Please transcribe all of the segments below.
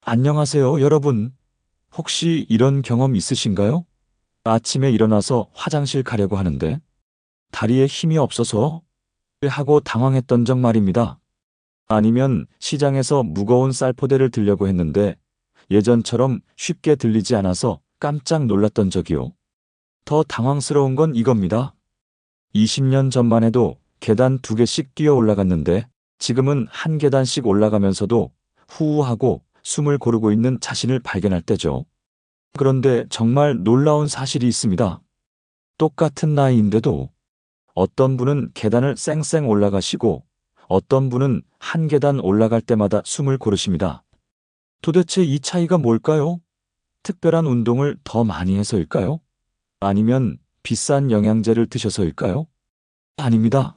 안녕하세요, 여러분. 혹시 이런 경험 있으신가요? 아침에 일어나서 화장실 가려고 하는데 다리에 힘이 없어서 하고 당황했던 적 말입니다. 아니면 시장에서 무거운 쌀포대를 들려고 했는데 예전처럼 쉽게 들리지 않아서 깜짝 놀랐던 적이요. 더 당황스러운 건 이겁니다. 20년 전만 해도 계단 2개씩 뛰어 올라갔는데 지금은 한 계단씩 올라가면서도 후우하고 숨을 고르고 있는 자신을 발견할 때죠. 그런데 정말 놀라운 사실이 있습니다. 똑같은 나이인데도 어떤 분은 계단을 쌩쌩 올라가시고 어떤 분은 한 계단 올라갈 때마다 숨을 고르십니다. 도대체 이 차이가 뭘까요? 특별한 운동을 더 많이 해서일까요? 아니면 비싼 영양제를 드셔서일까요? 아닙니다.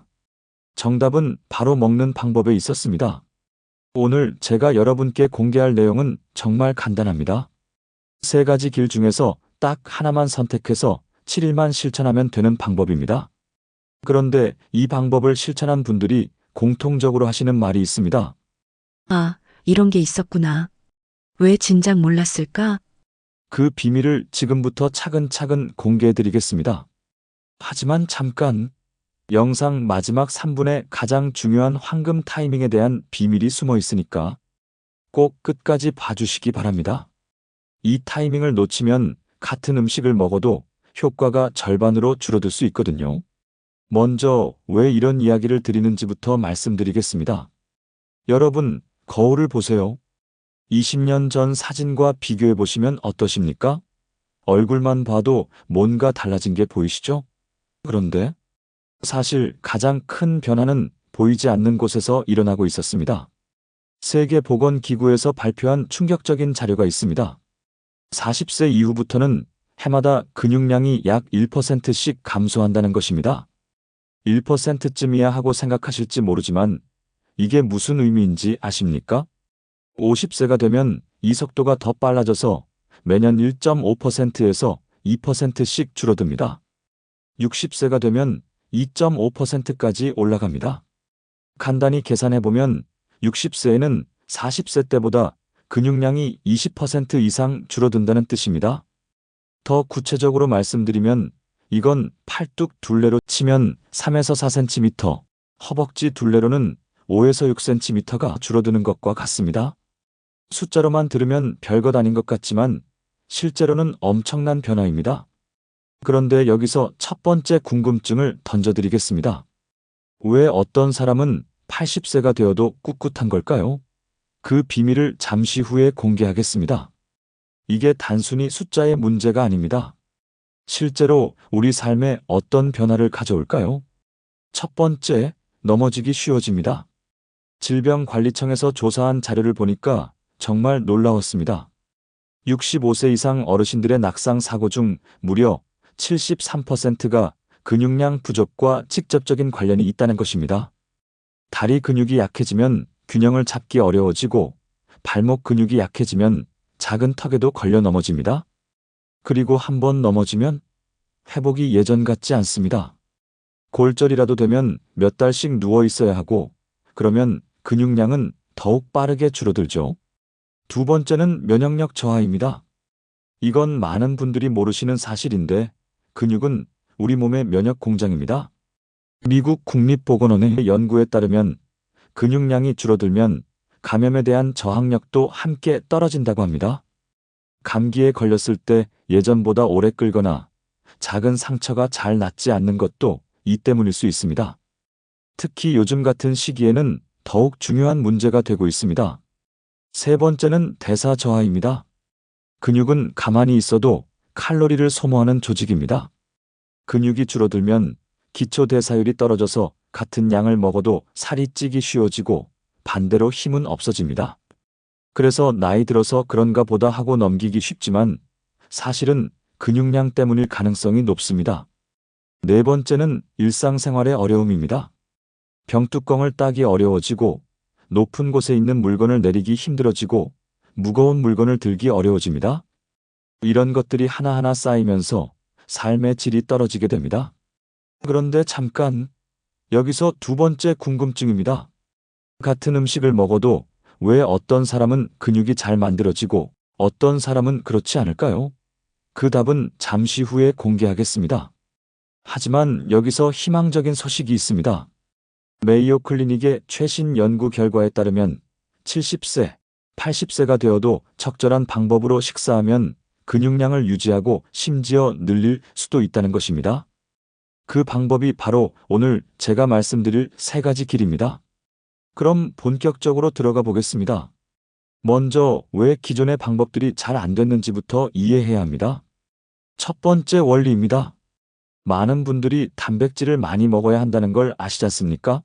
정답은 바로 먹는 방법에 있었습니다. 오늘 제가 여러분께 공개할 내용은 정말 간단합니다. 3가지 길 중에서 딱 하나만 선택해서 7일만 실천하면 되는 방법입니다. 그런데 이 방법을 실천한 분들이 공통적으로 하시는 말이 있습니다. 아, 이런 게 있었구나. 왜 진작 몰랐을까? 그 비밀을 지금부터 차근차근 공개해드리겠습니다. 하지만 잠깐, 영상 마지막 3분에 가장 중요한 황금 타이밍에 대한 비밀이 숨어 있으니까 꼭 끝까지 봐주시기 바랍니다. 이 타이밍을 놓치면 같은 음식을 먹어도 효과가 절반으로 줄어들 수 있거든요. 먼저 왜 이런 이야기를 드리는지부터 말씀드리겠습니다. 여러분, 거울을 보세요. 20년 전 사진과 비교해 보시면 어떠십니까? 얼굴만 봐도 뭔가 달라진 게 보이시죠? 그런데 사실 가장 큰 변화는 보이지 않는 곳에서 일어나고 있었습니다. 세계보건기구에서 발표한 충격적인 자료가 있습니다. 40세 이후부터는 해마다 근육량이 약 1%씩 감소한다는 것입니다. 1%쯤이야 하고 생각하실지 모르지만 이게 무슨 의미인지 아십니까? 50세가 되면 이 속도가 더 빨라져서 매년 1.5%에서 2%씩 줄어듭니다. 60세가 되면 2.5%까지 올라갑니다. 간단히 계산해보면 60세에는 40세 때보다 근육량이 20% 이상 줄어든다는 뜻입니다. 더 구체적으로 말씀드리면 이건 팔뚝 둘레로 치면 3에서 4cm, 허벅지 둘레로는 5에서 6cm가 줄어드는 것과 같습니다. 숫자로만 들으면 별것 아닌 것 같지만 실제로는 엄청난 변화입니다. 그런데 여기서 첫 번째 궁금증을 던져드리겠습니다. 왜 어떤 사람은 80세가 되어도 꿋꿋한 걸까요? 그 비밀을 잠시 후에 공개하겠습니다. 이게 단순히 숫자의 문제가 아닙니다. 실제로 우리 삶에 어떤 변화를 가져올까요? 첫 번째, 넘어지기 쉬워집니다. 질병관리청에서 조사한 자료를 보니까 정말 놀라웠습니다. 65세 이상 어르신들의 낙상 사고 중 무려 73%가 근육량 부족과 직접적인 관련이 있다는 것입니다. 다리 근육이 약해지면 균형을 잡기 어려워지고 발목 근육이 약해지면 작은 턱에도 걸려 넘어집니다. 그리고 한번 넘어지면 회복이 예전 같지 않습니다. 골절이라도 되면 몇 달씩 누워 있어야 하고 그러면 근육량은 더욱 빠르게 줄어들죠. 두 번째는 면역력 저하입니다. 이건 많은 분들이 모르시는 사실인데 근육은 우리 몸의 면역 공장입니다. 미국 국립보건원의 연구에 따르면 근육량이 줄어들면 감염에 대한 저항력도 함께 떨어진다고 합니다. 감기에 걸렸을 때 예전보다 오래 끓거나 작은 상처가 잘 낫지 않는 것도 이 때문일 수 있습니다. 특히 요즘 같은 시기에는 더욱 중요한 문제가 되고 있습니다. 세 번째는 대사 저하입니다. 근육은 가만히 있어도 칼로리를 소모하는 조직입니다. 근육이 줄어들면 기초 대사율이 떨어져서 같은 양을 먹어도 살이 찌기 쉬워지고 반대로 힘은 없어집니다. 그래서 나이 들어서 그런가 보다 하고 넘기기 쉽지만 사실은 근육량 때문일 가능성이 높습니다. 네 번째는 일상생활의 어려움입니다. 병뚜껑을 따기 어려워지고 높은 곳에 있는 물건을 내리기 힘들어지고 무거운 물건을 들기 어려워집니다. 이런 것들이 하나하나 쌓이면서 삶의 질이 떨어지게 됩니다. 그런데 잠깐, 여기서 두 번째 궁금증입니다. 같은 음식을 먹어도 왜 어떤 사람은 근육이 잘 만들어지고 어떤 사람은 그렇지 않을까요? 그 답은 잠시 후에 공개하겠습니다. 하지만 여기서 희망적인 소식이 있습니다. 메이오 클리닉의 최신 연구 결과에 따르면 70세, 80세가 되어도 적절한 방법으로 식사하면 근육량을 유지하고 심지어 늘릴 수도 있다는 것입니다. 그 방법이 바로 오늘 제가 말씀드릴 세 가지 길입니다. 그럼 본격적으로 들어가 보겠습니다. 먼저 왜 기존의 방법들이 잘 안 됐는지부터 이해해야 합니다. 첫 번째 원리입니다. 많은 분들이 단백질을 많이 먹어야 한다는 걸 아시지 않습니까?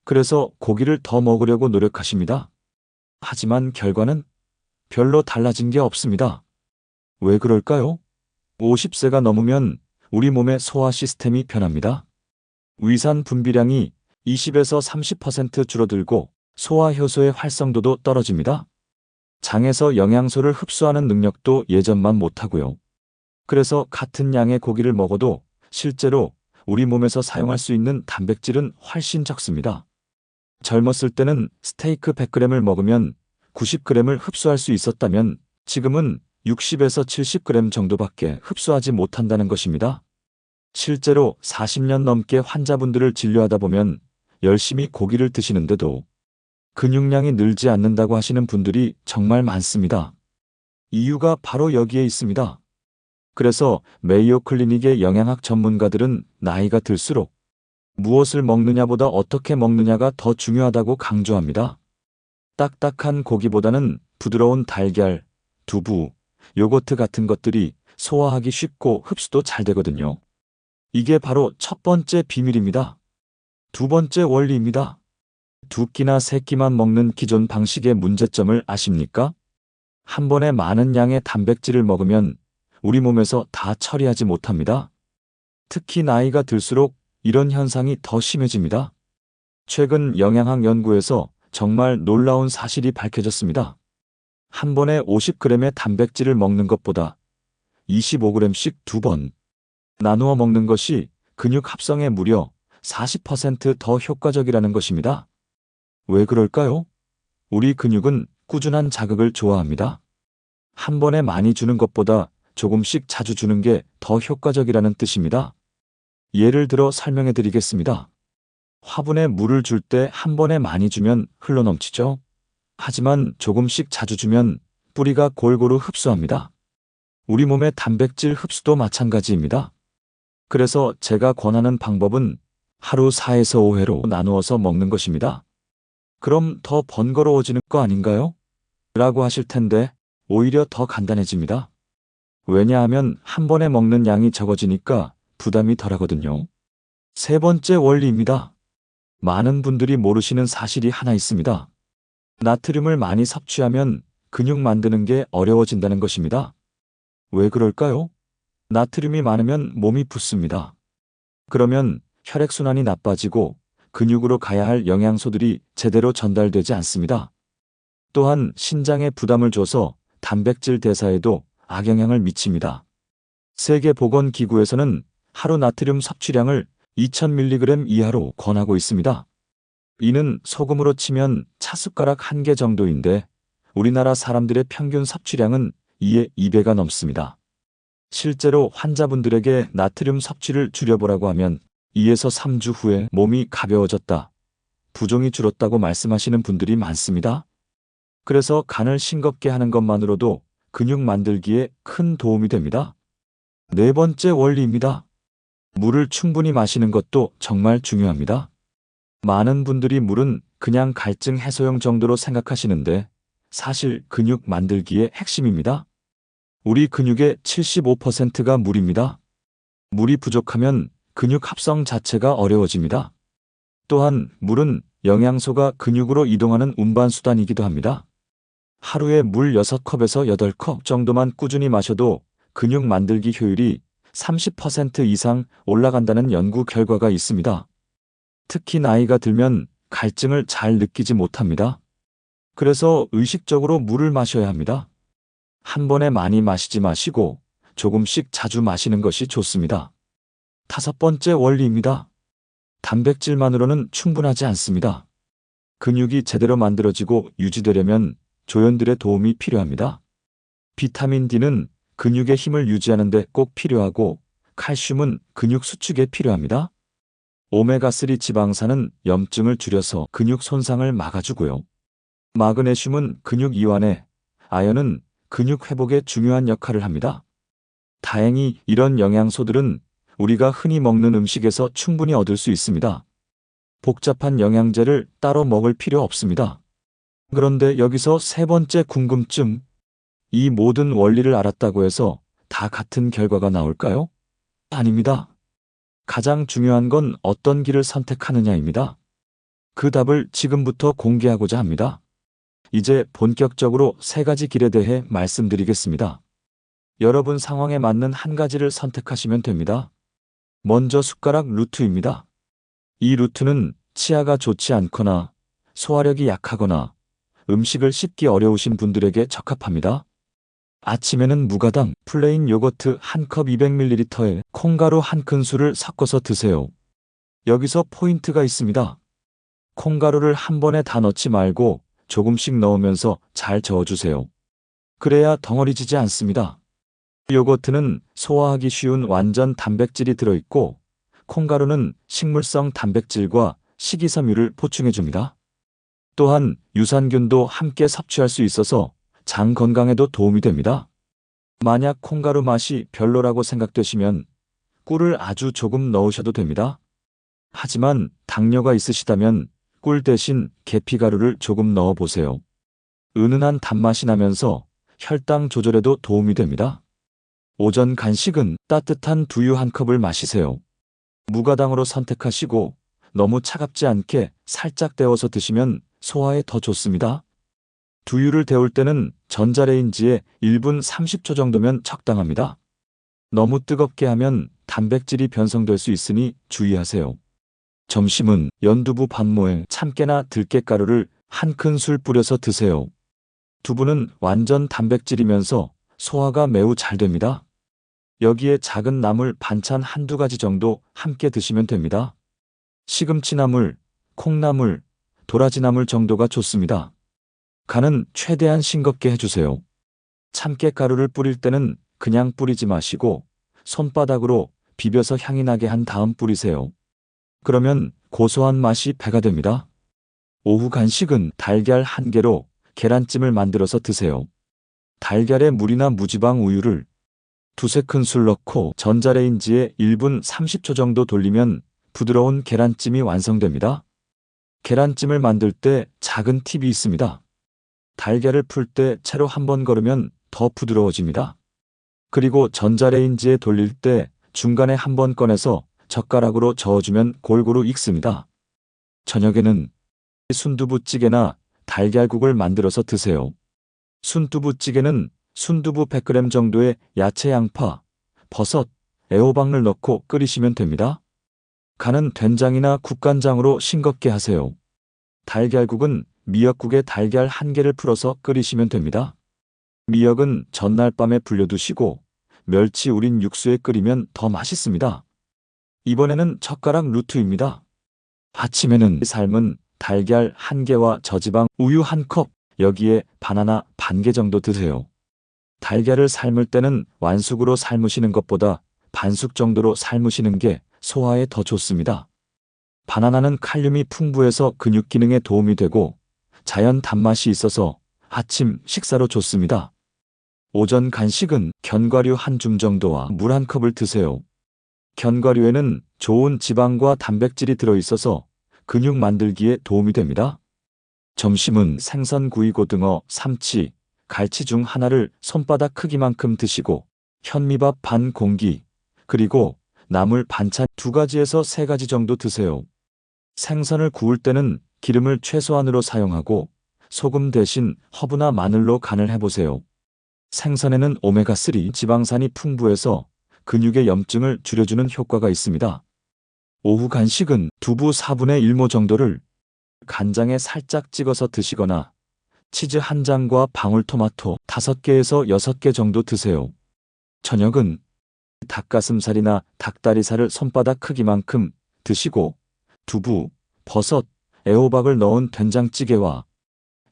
그래서 고기를 더 먹으려고 노력하십니다. 하지만 결과는 별로 달라진 게 없습니다. 왜 그럴까요? 50세가 넘으면 우리 몸의 소화 시스템이 변합니다. 위산 분비량이 20에서 30% 줄어들고 소화 효소의 활성도도 떨어집니다. 장에서 영양소를 흡수하는 능력도 예전만 못하고요. 그래서 같은 양의 고기를 먹어도 실제로 우리 몸에서 사용할 수 있는 단백질은 훨씬 적습니다. 젊었을 때는 스테이크 100g을 먹으면 90g을 흡수할 수 있었다면 지금은 60에서 70g 정도밖에 흡수하지 못한다는 것입니다. 실제로 40년 넘게 환자분들을 진료하다 보면 열심히 고기를 드시는데도 근육량이 늘지 않는다고 하시는 분들이 정말 많습니다. 이유가 바로 여기에 있습니다. 그래서 메이오 클리닉의 영양학 전문가들은 나이가 들수록 무엇을 먹느냐보다 어떻게 먹느냐가 더 중요하다고 강조합니다. 딱딱한 고기보다는 부드러운 달걀, 두부, 요거트 같은 것들이 소화하기 쉽고 흡수도 잘 되거든요. 이게 바로 첫 번째 비밀입니다. 두 번째 원리입니다. 두 끼나 세 끼만 먹는 기존 방식의 문제점을 아십니까? 한 번에 많은 양의 단백질을 먹으면 우리 몸에서 다 처리하지 못합니다. 특히 나이가 들수록 이런 현상이 더 심해집니다. 최근 영양학 연구에서 정말 놀라운 사실이 밝혀졌습니다. 한 번에 50g의 단백질을 먹는 것보다 25g씩 두 번 나누어 먹는 것이 근육 합성에 무려 40% 더 효과적이라는 것입니다. 왜 그럴까요? 우리 근육은 꾸준한 자극을 좋아합니다. 한 번에 많이 주는 것보다 조금씩 자주 주는 게 더 효과적이라는 뜻입니다. 예를 들어 설명해 드리겠습니다. 화분에 물을 줄 때 한 번에 많이 주면 흘러넘치죠. 하지만 조금씩 자주 주면 뿌리가 골고루 흡수합니다. 우리 몸의 단백질 흡수도 마찬가지입니다. 그래서 제가 권하는 방법은 하루 4에서 5회로 나누어서 먹는 것입니다. 그럼 더 번거로워지는 거 아닌가요? 라고 하실 텐데 오히려 더 간단해집니다. 왜냐하면 한 번에 먹는 양이 적어지니까 부담이 덜하거든요. 세 번째 원리입니다. 많은 분들이 모르시는 사실이 하나 있습니다. 나트륨을 많이 섭취하면 근육 만드는 게 어려워진다는 것입니다. 왜 그럴까요? 나트륨이 많으면 몸이 붓습니다. 그러면 혈액순환이 나빠지고 근육으로 가야 할 영양소들이 제대로 전달되지 않습니다. 또한 신장에 부담을 줘서 단백질 대사에도 악영향을 미칩니다. 세계보건기구에서는 하루 나트륨 섭취량을 2000mg 이하로 권하고 있습니다. 이는 소금으로 치면 차숟가락 1개 정도인데 우리나라 사람들의 평균 섭취량은 이에 2배가 넘습니다. 실제로 환자분들에게 나트륨 섭취를 줄여보라고 하면 2에서 3주 후에 몸이 가벼워졌다, 부종이 줄었다고 말씀하시는 분들이 많습니다. 그래서 간을 싱겁게 하는 것만으로도 근육 만들기에 큰 도움이 됩니다. 네 번째 원리입니다. 물을 충분히 마시는 것도 정말 중요합니다. 많은 분들이 물은 그냥 갈증 해소용 정도로 생각하시는데 사실 근육 만들기의 핵심입니다. 우리 근육의 75%가 물입니다. 물이 부족하면 근육 합성 자체가 어려워집니다. 또한 물은 영양소가 근육으로 이동하는 운반수단이기도 합니다. 하루에 물 6컵에서 8컵 정도만 꾸준히 마셔도 근육 만들기 효율이 30% 이상 올라간다는 연구 결과가 있습니다. 특히 나이가 들면 갈증을 잘 느끼지 못합니다. 그래서 의식적으로 물을 마셔야 합니다. 한 번에 많이 마시지 마시고 조금씩 자주 마시는 것이 좋습니다. 다섯 번째 원리입니다. 단백질만으로는 충분하지 않습니다. 근육이 제대로 만들어지고 유지되려면 조연들의 도움이 필요합니다. 비타민 D는 근육의 힘을 유지하는 데 꼭 필요하고 칼슘은 근육 수축에 필요합니다. 오메가3 지방산은 염증을 줄여서 근육 손상을 막아주고요. 마그네슘은 근육 이완에, 아연은 근육 회복에 중요한 역할을 합니다. 다행히 이런 영양소들은 우리가 흔히 먹는 음식에서 충분히 얻을 수 있습니다. 복잡한 영양제를 따로 먹을 필요 없습니다. 그런데 여기서 세 번째 궁금증. 이 모든 원리를 알았다고 해서 다 같은 결과가 나올까요? 아닙니다. 가장 중요한 건 어떤 길을 선택하느냐입니다. 그 답을 지금부터 공개하고자 합니다. 이제 본격적으로 세 가지 길에 대해 말씀드리겠습니다. 여러분 상황에 맞는 한 가지를 선택하시면 됩니다. 먼저 숟가락 루트입니다. 이 루트는 치아가 좋지 않거나 소화력이 약하거나 음식을 씹기 어려우신 분들에게 적합합니다. 아침에는 무가당 플레인 요거트 1컵 200ml에 콩가루 1큰술을 섞어서 드세요. 여기서 포인트가 있습니다. 콩가루를 한 번에 다 넣지 말고 조금씩 넣으면서 잘 저어주세요. 그래야 덩어리지지 않습니다. 요거트는 소화하기 쉬운 완전 단백질이 들어있고 콩가루는 식물성 단백질과 식이섬유를 보충해줍니다. 또한 유산균도 함께 섭취할 수 있어서 장 건강에도 도움이 됩니다. 만약 콩가루 맛이 별로라고 생각되시면 꿀을 아주 조금 넣으셔도 됩니다. 하지만 당뇨가 있으시다면 꿀 대신 계피가루를 조금 넣어보세요. 은은한 단맛이 나면서 혈당 조절에도 도움이 됩니다. 오전 간식은 따뜻한 두유 1컵을 마시세요. 무가당으로 선택하시고 너무 차갑지 않게 살짝 데워서 드시면 소화에 더 좋습니다. 두유를 데울 때는 전자레인지에 1분 30초 정도면 적당합니다. 너무 뜨겁게 하면 단백질이 변성될 수 있으니 주의하세요. 점심은 연두부 반모에 참깨나 들깨가루를 1큰술 뿌려서 드세요. 두부는 완전 단백질이면서 소화가 매우 잘 됩니다. 여기에 작은 나물 반찬 한두 가지 정도 함께 드시면 됩니다. 시금치나물, 콩나물, 도라지나물 정도가 좋습니다. 간은 최대한 싱겁게 해주세요. 참깨가루를 뿌릴 때는 그냥 뿌리지 마시고 손바닥으로 비벼서 향이 나게 한 다음 뿌리세요. 그러면 고소한 맛이 배가 됩니다. 오후 간식은 달걀 1개로 계란찜을 만들어서 드세요. 달걀에 물이나 무지방 우유를 2~3큰술 넣고 전자레인지에 1분 30초 정도 돌리면 부드러운 계란찜이 완성됩니다. 계란찜을 만들 때 작은 팁이 있습니다. 달걀을 풀 때 채로 한번 걸으면 더 부드러워집니다. 그리고 전자레인지에 돌릴 때 중간에 한번 꺼내서 젓가락으로 저어주면 골고루 익습니다. 저녁에는 순두부찌개나 달걀국을 만들어서 드세요. 순두부찌개는 순두부 100g 정도의 야채, 양파, 버섯, 애호박을 넣고 끓이시면 됩니다. 간은 된장이나 국간장으로 싱겁게 하세요. 달걀국은 미역국에 달걀 1개를 풀어서 끓이시면 됩니다. 미역은 전날 밤에 불려두시고 멸치 우린 육수에 끓이면 더 맛있습니다. 이번에는 젓가락 루트입니다. 아침에는 삶은 달걀 1개와 저지방 우유 1컵, 여기에 바나나 반 개 정도 드세요. 달걀을 삶을 때는 완숙으로 삶으시는 것보다 반숙 정도로 삶으시는 게 소화에 더 좋습니다. 바나나는 칼륨이 풍부해서 근육 기능에 도움이 되고 자연 단맛이 있어서 아침 식사로 좋습니다. 오전 간식은 견과류 1줌 정도와 물 1컵을 드세요. 견과류에는 좋은 지방과 단백질이 들어있어서 근육 만들기에 도움이 됩니다. 점심은 생선, 구이, 고등어, 삼치, 갈치 중 하나를 손바닥 크기만큼 드시고 현미밥 반 공기, 그리고 나물 반찬 2가지에서 3가지 정도 드세요. 생선을 구울 때는 기름을 최소한으로 사용하고 소금 대신 허브나 마늘로 간을 해보세요. 생선에는 오메가3 지방산이 풍부해서 근육의 염증을 줄여주는 효과가 있습니다. 오후 간식은 두부 4분의 1모 정도를 간장에 살짝 찍어서 드시거나 치즈 1장과 방울토마토 5개에서 6개 정도 드세요. 저녁은 닭가슴살이나 닭다리살을 손바닥 크기만큼 드시고 두부, 버섯, 애호박을 넣은 된장찌개와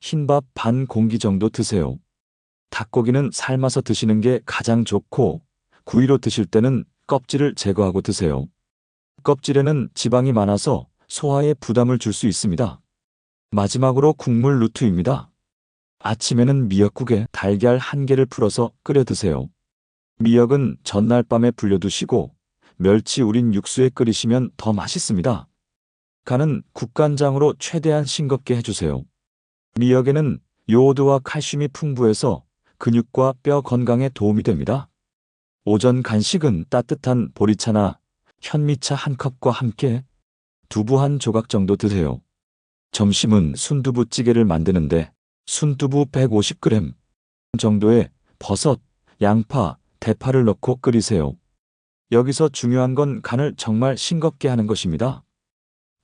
흰밥 반 공기 정도 드세요. 닭고기는 삶아서 드시는 게 가장 좋고 구이로 드실 때는 껍질을 제거하고 드세요. 껍질에는 지방이 많아서 소화에 부담을 줄 수 있습니다. 마지막으로 국물 루트입니다. 아침에는 미역국에 달걀 1개를 풀어서 끓여 드세요. 미역은 전날 밤에 불려두시고 멸치 우린 육수에 끓이시면 더 맛있습니다. 간은 국간장으로 최대한 싱겁게 해주세요. 미역에는 요오드와 칼슘이 풍부해서 근육과 뼈 건강에 도움이 됩니다. 오전 간식은 따뜻한 보리차나 현미차 1컵과 함께 두부 1조각 정도 드세요. 점심은 순두부찌개를 만드는데 순두부 150g 정도에 버섯, 양파, 대파를 넣고 끓이세요. 여기서 중요한 건 간을 정말 싱겁게 하는 것입니다.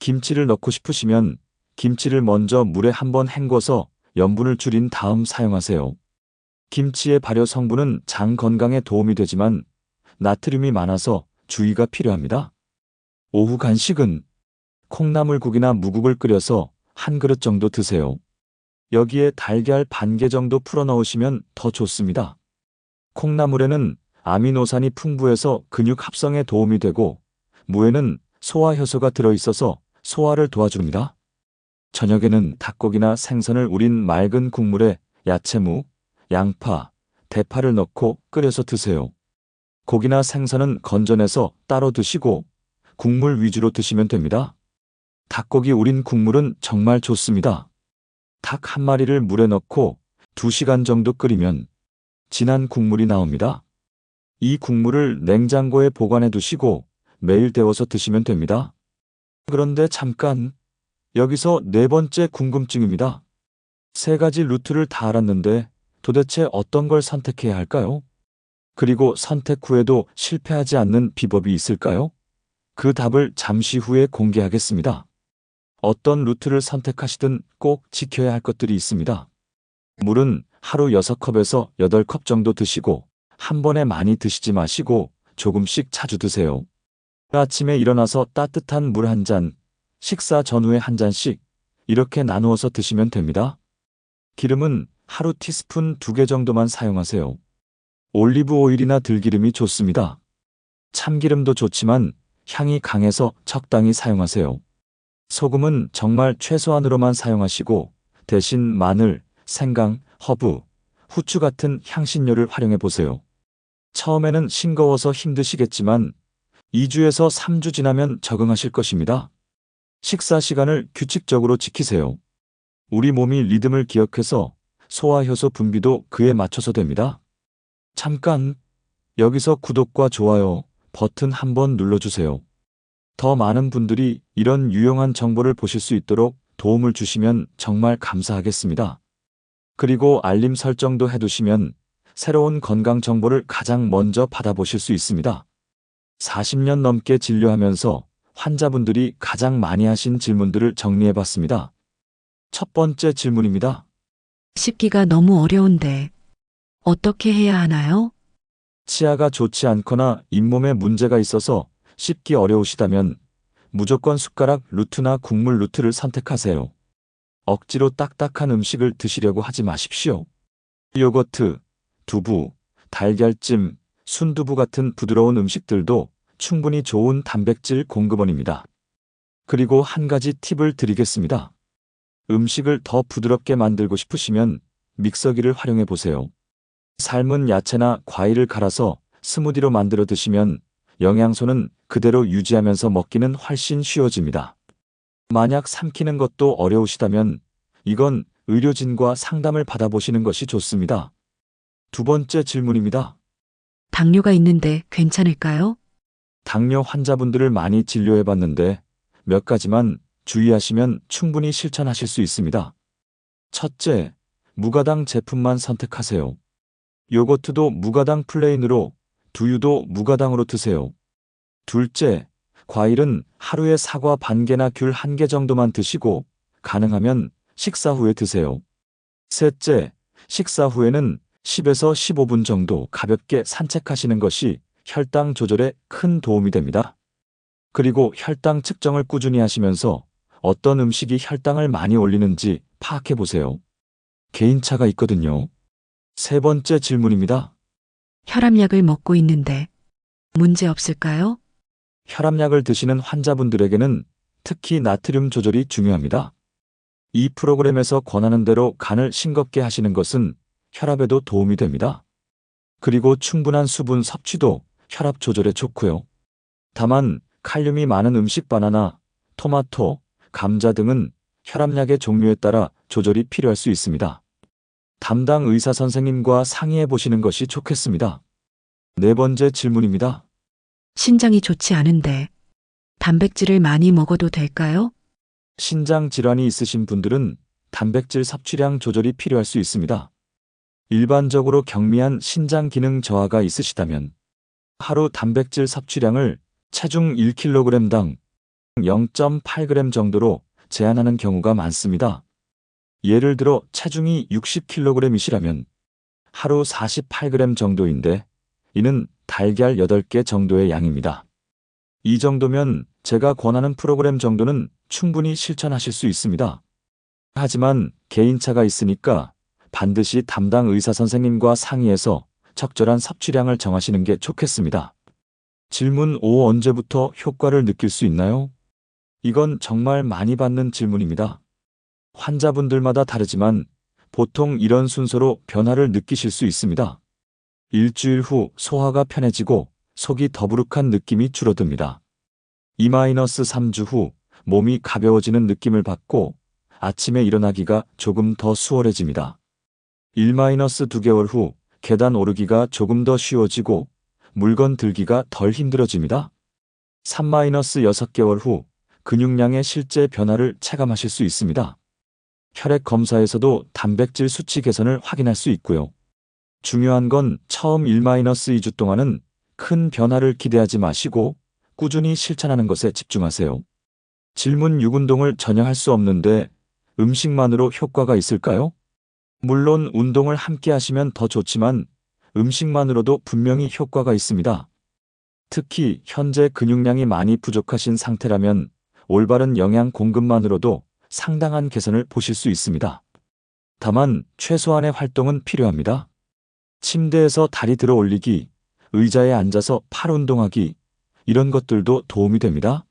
김치를 넣고 싶으시면 김치를 먼저 물에 한번 헹궈서 염분을 줄인 다음 사용하세요. 김치의 발효 성분은 장 건강에 도움이 되지만 나트륨이 많아서 주의가 필요합니다. 오후 간식은 콩나물국이나 무국을 끓여서 1그릇 정도 드세요. 여기에 달걀 1개 정도 풀어 넣으시면 더 좋습니다. 콩나물에는 아미노산이 풍부해서 근육 합성에 도움이 되고 무에는 소화 효소가 들어있어서 소화를 도와줍니다. 저녁에는 닭고기나 생선을 우린 맑은 국물에 야채무, 양파, 대파를 넣고 끓여서 드세요. 고기나 생선은 건져내서 따로 드시고 국물 위주로 드시면 됩니다. 닭고기 우린 국물은 정말 좋습니다. 닭 1마리를 물에 넣고 2시간 정도 끓이면 진한 국물이 나옵니다. 이 국물을 냉장고에 보관해 두시고 매일 데워서 드시면 됩니다. 그런데 잠깐, 여기서 4번째 궁금증입니다. 3가지 루트를 다 알았는데 도대체 어떤 걸 선택해야 할까요? 그리고 선택 후에도 실패하지 않는 비법이 있을까요? 그 답을 잠시 후에 공개하겠습니다. 어떤 루트를 선택하시든 꼭 지켜야 할 것들이 있습니다. 물은 하루 6컵에서 8컵 정도 드시고 한 번에 많이 드시지 마시고 조금씩 자주 드세요. 아침에 일어나서 따뜻한 물 1잔, 식사 전후에 1잔씩 이렇게 나누어서 드시면 됩니다. 기름은 하루 티스푼 2개 정도만 사용하세요. 올리브 오일이나 들기름이 좋습니다. 참기름도 좋지만 향이 강해서 적당히 사용하세요. 소금은 정말 최소한으로만 사용하시고 대신 마늘, 생강, 허브, 후추 같은 향신료를 활용해 보세요. 처음에는 싱거워서 힘드시겠지만 2주에서 3주 지나면 적응하실 것입니다. 식사 시간을 규칙적으로 지키세요. 우리 몸이 리듬을 기억해서 소화효소 분비도 그에 맞춰서 됩니다. 잠깐, 여기서 구독과 좋아요 버튼 한번 눌러주세요. 더 많은 분들이 이런 유용한 정보를 보실 수 있도록 도움을 주시면 정말 감사하겠습니다. 그리고 알림 설정도 해두시면 새로운 건강 정보를 가장 먼저 받아보실 수 있습니다. 40년 넘게 진료하면서 환자분들이 가장 많이 하신 질문들을 정리해봤습니다. 첫 번째 질문입니다. 씹기가 너무 어려운데 어떻게 해야 하나요? 치아가 좋지 않거나 잇몸에 문제가 있어서 씹기 어려우시다면 무조건 숟가락 루트나 국물 루트를 선택하세요. 억지로 딱딱한 음식을 드시려고 하지 마십시오. 요거트, 두부, 달걀찜, 순두부 같은 부드러운 음식들도 충분히 좋은 단백질 공급원입니다. 그리고 한 가지 팁을 드리겠습니다. 음식을 더 부드럽게 만들고 싶으시면 믹서기를 활용해 보세요. 삶은 야채나 과일을 갈아서 스무디로 만들어 드시면 영양소는 그대로 유지하면서 먹기는 훨씬 쉬워집니다. 만약 삼키는 것도 어려우시다면 이건 의료진과 상담을 받아보시는 것이 좋습니다. 두 번째 질문입니다. 당뇨가 있는데 괜찮을까요? 당뇨 환자분들을 많이 진료해봤는데 몇 가지만 주의하시면 충분히 실천하실 수 있습니다. 첫째, 무가당 제품만 선택하세요. 요거트도 무가당 플레인으로, 두유도 무가당으로 드세요. 둘째, 과일은 하루에 사과 반 개나 귤 1개 정도만 드시고 가능하면 식사 후에 드세요. 셋째, 식사 후에는 10에서 15분 정도 가볍게 산책하시는 것이 혈당 조절에 큰 도움이 됩니다. 그리고 혈당 측정을 꾸준히 하시면서 어떤 음식이 혈당을 많이 올리는지 파악해 보세요. 개인차가 있거든요. 세 번째 질문입니다. 혈압약을 먹고 있는데 문제 없을까요? 혈압약을 드시는 환자분들에게는 특히 나트륨 조절이 중요합니다. 이 프로그램에서 권하는 대로 간을 싱겁게 하시는 것은 혈압에도 도움이 됩니다. 그리고 충분한 수분 섭취도 혈압 조절에 좋고요. 다만 칼륨이 많은 음식 바나나, 토마토, 감자 등은 혈압약의 종류에 따라 조절이 필요할 수 있습니다. 담당 의사 선생님과 상의해 보시는 것이 좋겠습니다. 네 번째 질문입니다. 신장이 좋지 않은데 단백질을 많이 먹어도 될까요? 신장 질환이 있으신 분들은 단백질 섭취량 조절이 필요할 수 있습니다. 일반적으로 경미한 신장 기능 저하가 있으시다면 하루 단백질 섭취량을 체중 1kg당 0.8g 정도로 제한하는 경우가 많습니다. 예를 들어 체중이 60kg이시라면 하루 48g 정도인데 이는 달걀 8개 정도의 양입니다. 이 정도면 제가 권하는 프로그램 정도는 충분히 실천하실 수 있습니다. 하지만 개인차가 있으니까 반드시 담당 의사 선생님과 상의해서 적절한 섭취량을 정하시는 게 좋겠습니다. 질문 5. 언제부터 효과를 느낄 수 있나요? 이건 정말 많이 받는 질문입니다. 환자분들마다 다르지만 보통 이런 순서로 변화를 느끼실 수 있습니다. 일주일 후 소화가 편해지고 속이 더부룩한 느낌이 줄어듭니다. 2-3주 후 몸이 가벼워지는 느낌을 받고 아침에 일어나기가 조금 더 수월해집니다. 1-2개월 후 계단 오르기가 조금 더 쉬워지고 물건 들기가 덜 힘들어집니다. 3-6개월 후 근육량의 실제 변화를 체감하실 수 있습니다. 혈액 검사에서도 단백질 수치 개선을 확인할 수 있고요. 중요한 건 처음 1-2주 동안은 큰 변화를 기대하지 마시고 꾸준히 실천하는 것에 집중하세요. 질문 6. 운동을 전혀 할 수 없는데 음식만으로 효과가 있을까요? 물론 운동을 함께 하시면 더 좋지만 음식만으로도 분명히 효과가 있습니다. 특히 현재 근육량이 많이 부족하신 상태라면 올바른 영양 공급만으로도 상당한 개선을 보실 수 있습니다. 다만 최소한의 활동은 필요합니다. 침대에서 다리 들어 올리기, 의자에 앉아서 팔 운동하기, 이런 것들도 도움이 됩니다.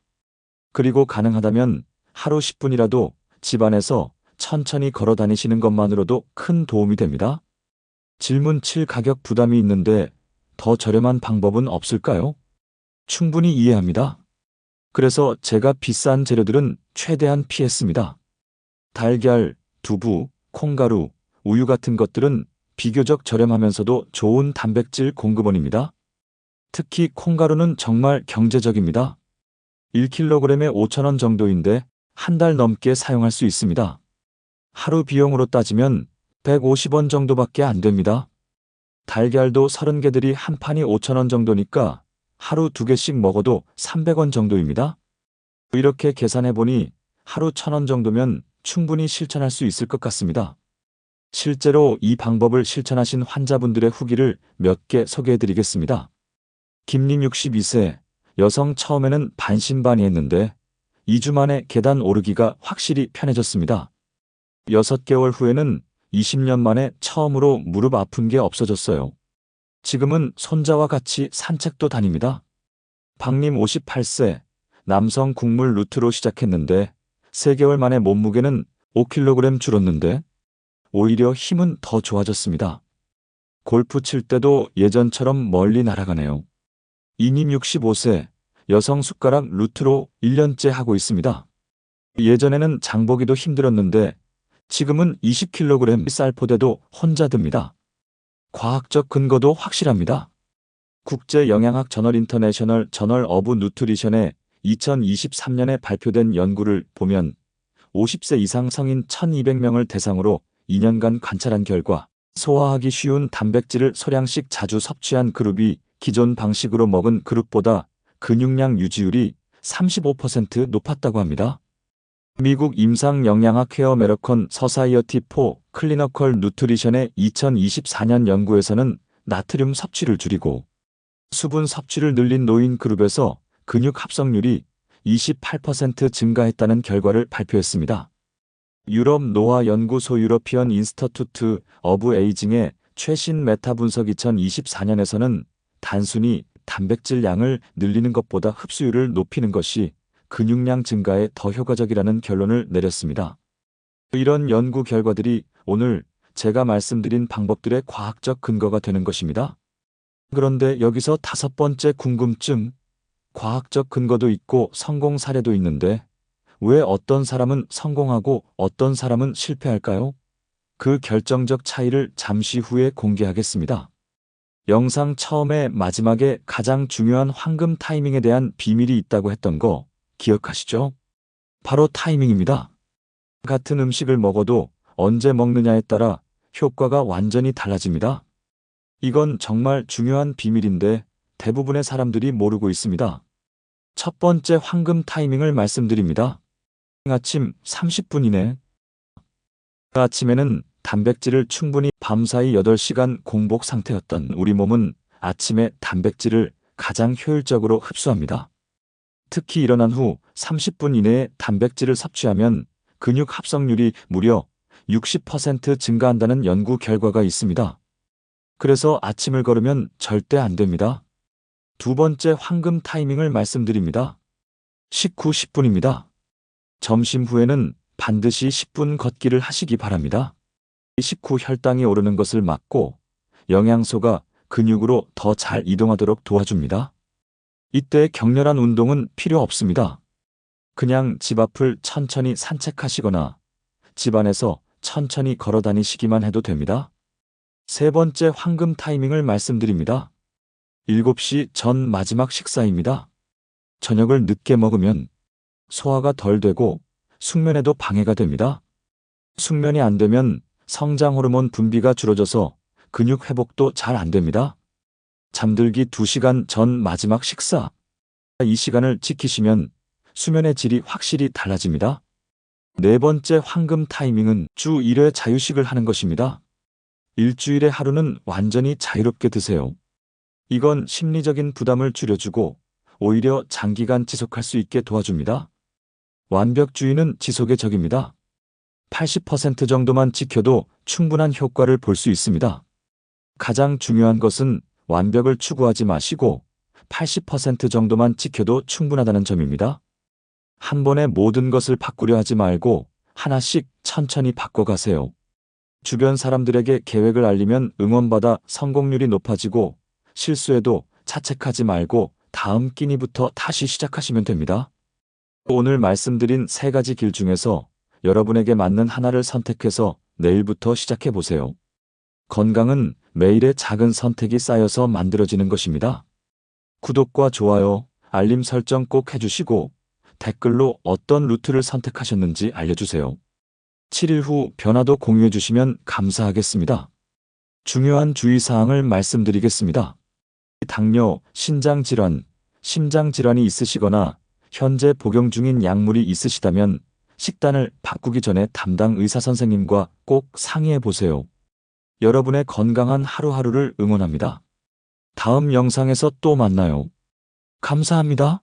그리고 가능하다면 하루 10분이라도 집안에서 천천히 걸어 다니시는 것만으로도 큰 도움이 됩니다. 질문 7. 가격 부담이 있는데 더 저렴한 방법은 없을까요? 충분히 이해합니다. 그래서 제가 비싼 재료들은 최대한 피했습니다. 달걀, 두부, 콩가루, 우유 같은 것들은 비교적 저렴하면서도 좋은 단백질 공급원입니다. 특히 콩가루는 정말 경제적입니다. 1kg에 5,000원 정도인데 한 달 넘게 사용할 수 있습니다. 하루 비용으로 따지면 150원 정도밖에 안 됩니다. 달걀도 30개들이 한 판이 5,000원 정도니까 하루 2개씩 먹어도 300원 정도입니다. 이렇게 계산해보니 하루 1,000원 정도면 충분히 실천할 수 있을 것 같습니다. 실제로 이 방법을 실천하신 환자분들의 후기를 몇 개 소개해드리겠습니다. 김님 62세, 여성 처음에는 반신반의했는데 2주 만에 계단 오르기가 확실히 편해졌습니다. 6개월 후에는 20년 만에 처음으로 무릎 아픈 게 없어졌어요. 지금은 손자와 같이 산책도 다닙니다. 박님 58세, 남성 국물 루트로 시작했는데 3개월 만에 몸무게는 5kg 줄었는데 오히려 힘은 더 좋아졌습니다. 골프 칠 때도 예전처럼 멀리 날아가네요. 이님 65세, 여성 숟가락 루트로 1년째 하고 있습니다. 예전에는 장보기도 힘들었는데 지금은 20kg 쌀포대도 혼자 듭니다. 과학적 근거도 확실합니다. 국제영양학 저널 인터내셔널 저널 어브 누트리션의 2023년에 발표된 연구를 보면 50세 이상 성인 1200명을 대상으로 2년간 관찰한 결과 소화하기 쉬운 단백질을 소량씩 자주 섭취한 그룹이 기존 방식으로 먹은 그룹보다 근육량 유지율이 35% 높았다고 합니다. 미국 임상영양학 헤어 메러컨 서사이어티 포 클리너컬 누트리션의 2024년 연구에서는 나트륨 섭취를 줄이고 수분 섭취를 늘린 노인 그룹에서 근육 합성률이 28% 증가했다는 결과를 발표했습니다. 유럽 노화 연구소 유러피언 인스터투트 어브 에이징의 최신 메타 분석 2024년에서는 단순히 단백질 양을 늘리는 것보다 흡수율을 높이는 것이 근육량 증가에 더 효과적이라는 결론을 내렸습니다. 이런 연구 결과들이 오늘 제가 말씀드린 방법들의 과학적 근거가 되는 것입니다. 그런데 여기서 다섯 번째 궁금증, 과학적 근거도 있고 성공 사례도 있는데 왜 어떤 사람은 성공하고 어떤 사람은 실패할까요? 그 결정적 차이를 잠시 후에 공개하겠습니다. 영상 처음에 마지막에 가장 중요한 황금 타이밍에 대한 비밀이 있다고 했던 거 기억하시죠? 바로 타이밍입니다. 같은 음식을 먹어도 언제 먹느냐에 따라 효과가 완전히 달라집니다. 이건 정말 중요한 비밀인데 대부분의 사람들이 모르고 있습니다. 첫 번째 황금 타이밍을 말씀드립니다. 아침 30분 이내. 아침에는 단백질을 충분히 밤사이 8시간 공복 상태였던 우리 몸은 아침에 단백질을 가장 효율적으로 흡수합니다. 특히 일어난 후 30분 이내에 단백질을 섭취하면 근육 합성률이 무려 60% 증가한다는 연구 결과가 있습니다. 그래서 아침을 걸으면 절대 안 됩니다. 두 번째 황금 타이밍을 말씀드립니다. 식후 10분입니다. 점심 후에는 반드시 10분 걷기를 하시기 바랍니다. 식후 혈당이 오르는 것을 막고 영양소가 근육으로 더 잘 이동하도록 도와줍니다. 이때 격렬한 운동은 필요 없습니다. 그냥 집 앞을 천천히 산책하시거나 집 안에서 천천히 걸어 다니시기만 해도 됩니다. 세 번째 황금 타이밍을 말씀드립니다. 7시 전 마지막 식사입니다. 저녁을 늦게 먹으면 소화가 덜 되고 숙면에도 방해가 됩니다. 숙면이 안 되면 성장 호르몬 분비가 줄어져서 근육 회복도 잘 안 됩니다. 잠들기 2시간 전 마지막 식사. 이 시간을 지키시면 수면의 질이 확실히 달라집니다. 네 번째 황금 타이밍은 주 1회 자유식을 하는 것입니다. 일주일에 하루는 완전히 자유롭게 드세요. 이건 심리적인 부담을 줄여주고 오히려 장기간 지속할 수 있게 도와줍니다. 완벽주의는 지속의 적입니다. 80% 정도만 지켜도 충분한 효과를 볼 수 있습니다. 가장 중요한 것은 완벽을 추구하지 마시고 80% 정도만 지켜도 충분하다는 점입니다. 한 번에 모든 것을 바꾸려 하지 말고 하나씩 천천히 바꿔가세요. 주변 사람들에게 계획을 알리면 응원받아 성공률이 높아지고 실수해도 자책하지 말고 다음 끼니부터 다시 시작하시면 됩니다. 오늘 말씀드린 세 가지 길 중에서 여러분에게 맞는 하나를 선택해서 내일부터 시작해 보세요. 건강은 매일의 작은 선택이 쌓여서 만들어지는 것입니다. 구독과 좋아요, 알림 설정 꼭 해주시고 댓글로 어떤 루트를 선택하셨는지 알려주세요. 7일 후 변화도 공유해 주시면 감사하겠습니다. 중요한 주의사항을 말씀드리겠습니다. 당뇨, 신장질환, 심장질환이 있으시거나 현재 복용 중인 약물이 있으시다면 식단을 바꾸기 전에 담당 의사 선생님과 꼭 상의해 보세요. 여러분의 건강한 하루하루를 응원합니다. 다음 영상에서 또 만나요. 감사합니다.